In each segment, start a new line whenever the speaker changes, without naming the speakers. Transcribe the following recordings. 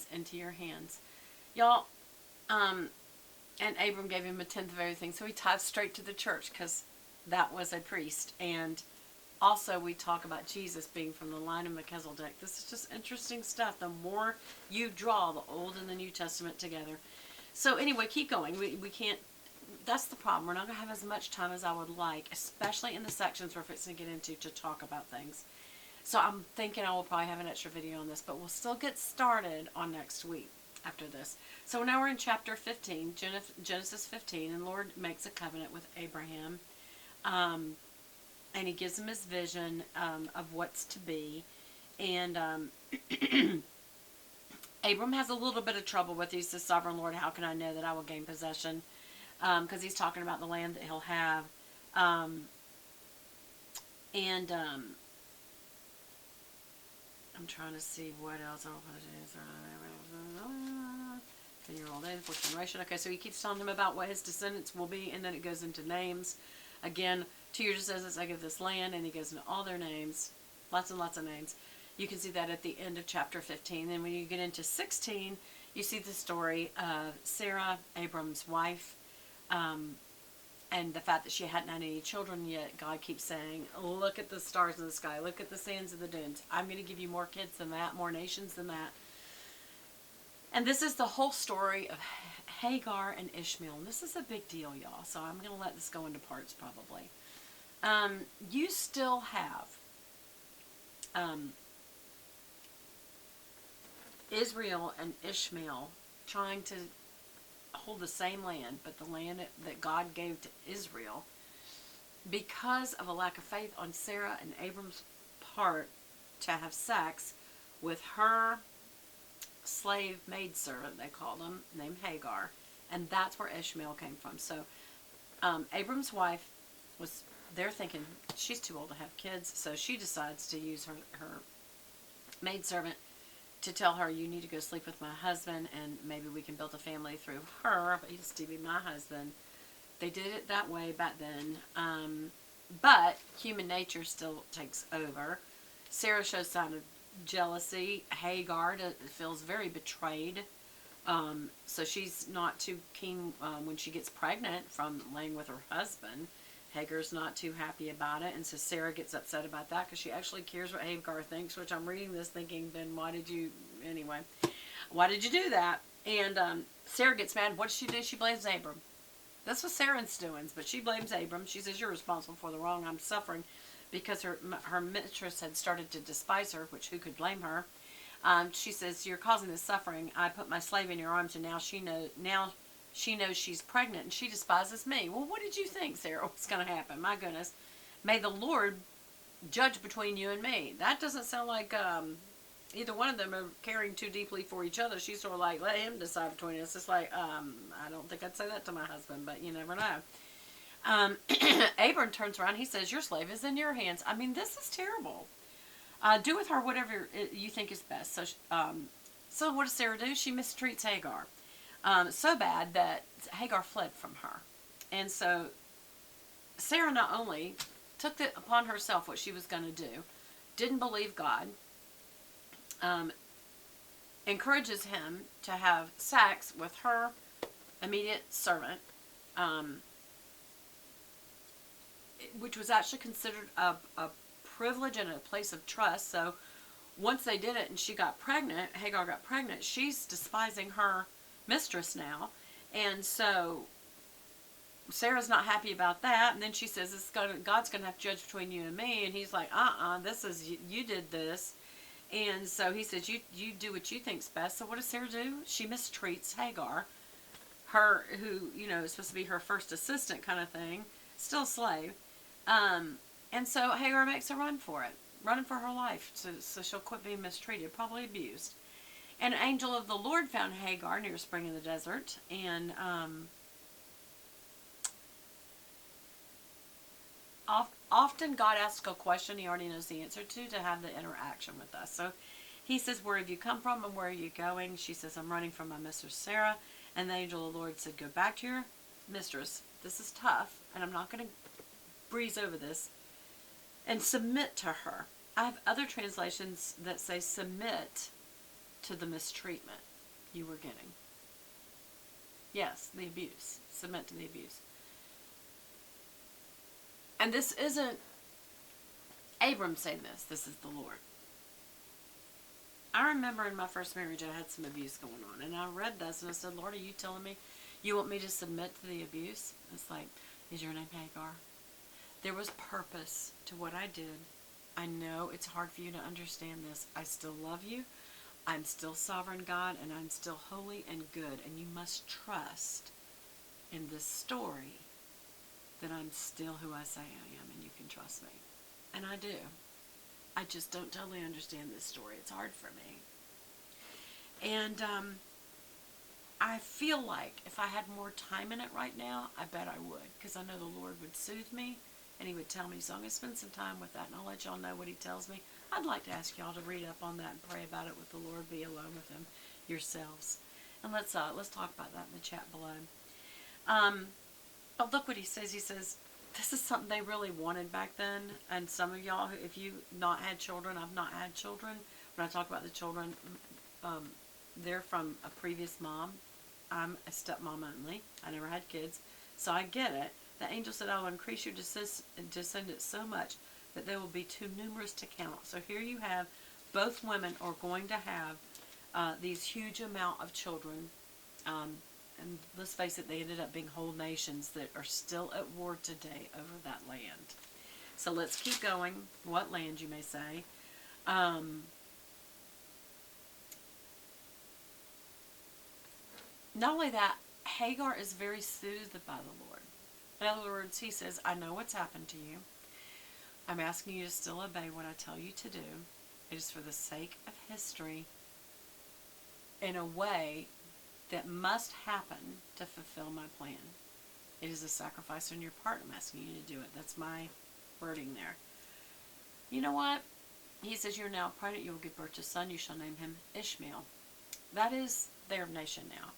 place into your hands. Y'all, and Abram gave him a tenth of everything. So he tithed straight to the church because that was a priest. And also we talk about Jesus being from the line of Melchizedek. This is just interesting stuff. The more you draw the Old and the New Testament together. So anyway, keep going. We can't, that's the problem. We're not going to have as much time as I would like, especially in the sections we're fixing to get into to talk about things. So I'm thinking I will probably have an extra video on this, but we'll still get started on next week after this. So now we're in chapter 15, Genesis 15, and the Lord makes a covenant with Abraham. And he gives him his vision of what's to be. And Abram has a little bit of trouble with it. He says, Sovereign Lord, how can I know that I will gain possession? Because he's talking about the land that he'll have. I'm trying to see what else. 10-year-old age, fourth generation. Okay, so he keeps telling him about what his descendants will be, and then it goes into names. Again, to your descendants I give this land, and he goes into all their names. Lots and lots of names. You can see that at the end of chapter 15. Then when you get into 16, you see the story of Sarah, Abram's wife, and the fact that she hadn't had any children yet. God keeps saying, look at the stars in the sky, look at the sands of the dunes. I'm going to give you more kids than that, more nations than that. And this is the whole story of Hagar and Ishmael. And this is a big deal, y'all. So I'm going to let this go into parts probably. You still have Israel and Ishmael trying to hold the same land, but the land that God gave to Israel, because of a lack of faith on Sarah and Abram's part to have sex with her slave maidservant, they called him, named Hagar, and that's where Ishmael came from. So Abram's wife was, they're thinking she's too old to have kids, so she decides to use her maidservant to tell her, you need to go sleep with my husband, and maybe we can build a family through her, but he's to be my husband. They did it that way back then, but human nature still takes over. Sarah shows sign of jealousy. Hagar feels very betrayed, so she's not too keen when she gets pregnant from laying with her husband. Hagar's not too happy about it, and so Sarah gets upset about that because she actually cares what Hagar thinks, which I'm reading this thinking, then why did you do that? And Sarah gets mad. What does she do? She blames Abram. This was Sarah's doings, but she blames Abram. She says, you're responsible for the wrong I'm suffering, because her mistress had started to despise her, which who could blame her? She says, you're causing this suffering. I put my slave in your arms, and now she knows she's pregnant, and she despises me. Well, what did you think, Sarah, was going to happen? My goodness. May the Lord judge between you and me. That doesn't sound like either one of them are caring too deeply for each other. She's sort of like, let him decide between us. It's like, I don't think I'd say that to my husband, but you never know. Abram turns around. He says, your slave is in your hands. I mean, this is terrible. Do with her whatever you think is best. So what does Sarah do? She mistreats Hagar. So bad that Hagar fled from her. And so Sarah not only took it upon herself what she was going to do, didn't believe God, encourages him to have sex with her immediate servant, which was actually considered a privilege and a place of trust. So once they did it and she got pregnant, Hagar got pregnant, she's despising her mistress now. And so Sarah's not happy about that. And then she says, God's going to have to judge between you and me. And he's like, this is, you did this. And so he says, you do what you think's best. So what does Sarah do? She mistreats Hagar, her, who, is supposed to be her first assistant kind of thing, still a slave. And so Hagar makes a run for it, running for her life, so she'll quit being mistreated, probably abused. And an angel of the Lord found Hagar near a spring in the desert, and often God asks a question he already knows the answer to have the interaction with us. So he says, where have you come from and where are you going? She says, I'm running from my mistress Sarah. And the angel of the Lord said, go back to your mistress. This is tough, and I'm not going to breeze over this. And submit to her. I have other translations that say submit to the mistreatment you were getting. Yes, the abuse. Submit to the abuse. And this isn't Abram saying this. This is the Lord. I remember in my first marriage I had some abuse going on. And I read this and I said, Lord, are you telling me you want me to submit to the abuse? It's like, is your name Hagar? There was purpose to what I did. I know it's hard for you to understand this. I still love you. I'm still sovereign God, and I'm still holy and good. And you must trust in this story that I'm still who I say I am, and you can trust me. And I do. I just don't totally understand this story. It's hard for me. And I feel like if I had more time in it right now, I bet I would. Because I know the Lord would soothe me, and He would tell me. So I'm going to spend some time with that, and I'll let y'all know what He tells me. I'd like to ask y'all to read up on that and pray about it with the Lord. Be alone with Him yourselves. And let's talk about that in the chat below. But look what he says. He says, this is something they really wanted back then. And some of y'all, if you've not had children, I've not had children. When I talk about the children, they're from a previous mom. I'm a stepmom only. I never had kids. So I get it. The angel said, I will increase your descendants so much that they will be too numerous to count. So here you have, both women are going to have these huge amount of children. And let's face it, they ended up being whole nations that are still at war today over that land. So let's keep going. What land, you may say. Not only that, Hagar is very soothed by the Lord. In other words, he says, I know what's happened to you. I'm asking you to still obey what I tell you to do. It is for the sake of history in a way that must happen to fulfill my plan. It is a sacrifice on your part. I'm asking you to do it. That's my wording there. You know what? He says, you're now pregnant. You will give birth to a son. You shall name him Ishmael. That is their nation now.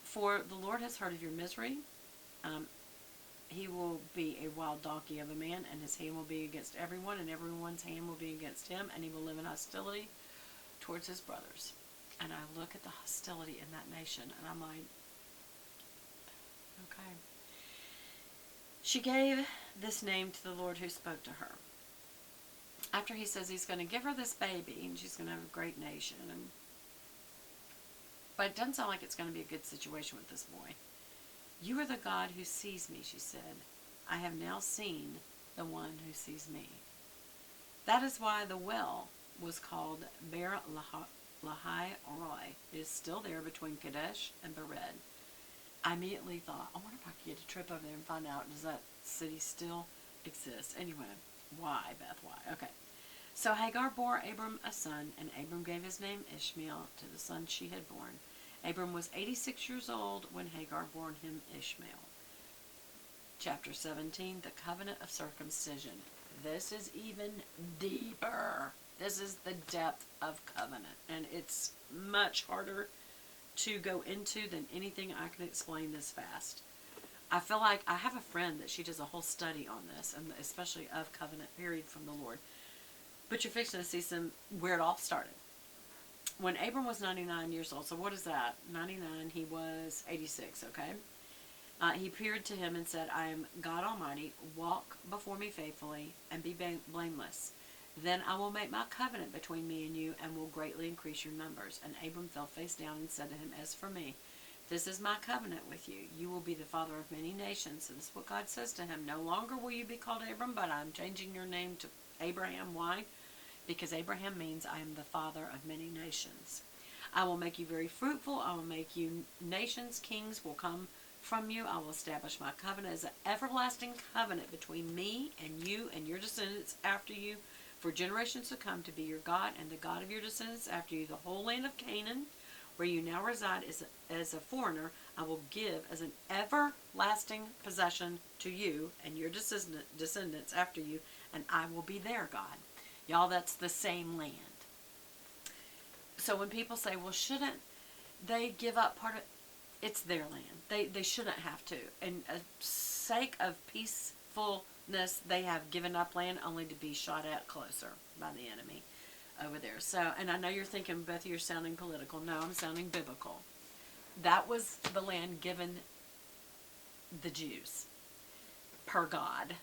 For the Lord has heard of your misery. He will be a wild donkey of a man, and his hand will be against everyone, and everyone's hand will be against him, and he will live in hostility towards his brothers. And I look at the hostility in that nation, and I'm like, okay. She gave this name to the Lord who spoke to her. After he says he's going to give her this baby, and she's going to have a great nation. But it doesn't sound like it's going to be a good situation with this boy. You are the God who sees me, she said. I have now seen the one who sees me. That is why the well was called Ber Lahai Roi. It is still there between Kadesh and Bered. I immediately thought, I wonder if I could get a trip over there and find out, does that city still exist? Anyway, why, Beth, why? Okay. So Hagar bore Abram a son, and Abram gave his name Ishmael to the son she had born. Abram was 86 years old when Hagar bore him Ishmael. Chapter 17, the covenant of circumcision. This is even deeper. This is the depth of covenant, and it's much harder to go into than anything I can explain this fast. I feel like I have a friend that she does a whole study on this, and especially of covenant, period, from the Lord. But you're fixing to see where it all started. When Abram was 99 years old, so what is that? 99, he was 86, okay? He appeared to him and said, I am God Almighty, walk before me faithfully, and be blameless. Then I will make my covenant between me and you, and will greatly increase your numbers. And Abram fell face down and said to him, as for me, this is my covenant with you. You will be the father of many nations. So this is what God says to him. No longer will you be called Abram, but I'm changing your name to Abraham. Why? Because Abraham means I am the father of many nations. I will make you very fruitful. I will make you nations. Kings will come from you. I will establish my covenant as an everlasting covenant between me and you and your descendants after you for generations to come, to be your God and the God of your descendants after you. The whole land of Canaan, where you now reside as a foreigner, I will give as an everlasting possession to you and your descendants after you, and I will be their God. Y'all, that's the same land. So when people say, well, shouldn't they give up part of it? It's their land. They shouldn't have to. And for sake of peacefulness, they have given up land only to be shot at closer by the enemy. over there. So, and I know you're thinking, Beth, you're sounding political. No, I'm sounding biblical. That was the land given the Jews per God.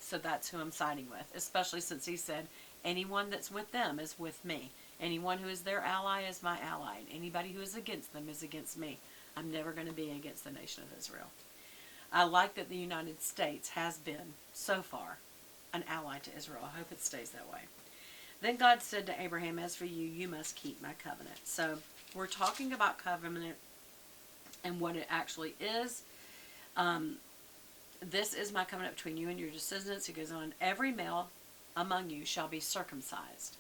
So that's who I'm siding with, especially since he said, anyone that's with them is with me. Anyone who is their ally is my ally. And anybody who is against them is against me. I'm never going to be against the nation of Israel. I like that the United States has been, so far, an ally to Israel. I hope it stays that way. Then God said to Abraham, as for you, you must keep my covenant. So we're talking about covenant and what it actually is. This is my covenant between you and your descendants. It goes on, every male among you shall be circumcised.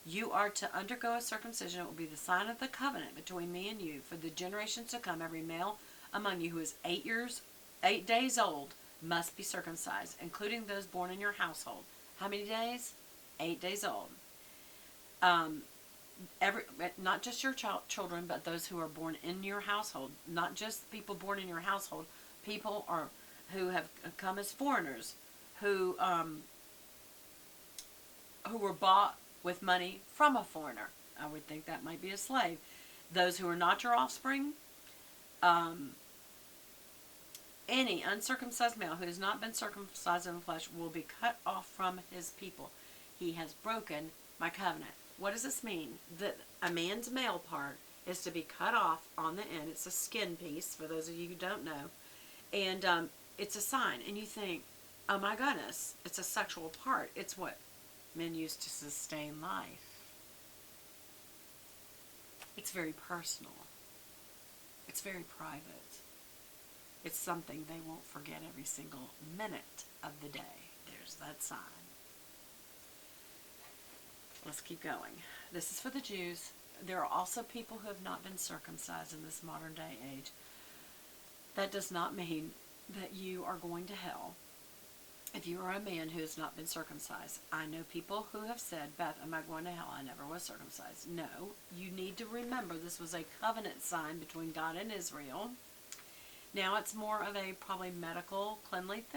You are to undergo a circumcision. It will be the sign of the covenant between me and you. For the generations to come, every male among you who is 8 days old must be circumcised, including those born in your household. How many days? 8 days old. Not just your children, but those who are born in your household. Not just people born in your household. People who have come as foreigners, who were bought with money from a foreigner. I would think that might be a slave. Those who are not your offspring, any uncircumcised male who has not been circumcised in the flesh will be cut off from his people. He has broken my covenant. What does this mean? That a man's male part is to be cut off on the end. It's a skin piece, for those of you who don't know. And it's a sign. And you think, oh my goodness, it's a sexual part. It's what men use to sustain life. It's very personal. It's very private. It's something they won't forget every single minute of the day. There's that sign. Let's keep going. This is for the Jews. There are also people who have not been circumcised in this modern day age. That does not mean that you are going to hell if you are a man who has not been circumcised. I know people who have said, Beth, am I going to hell? I never was circumcised. No, you need to remember this was a covenant sign between God and Israel. Now it's more of a probably medical, cleanly thing.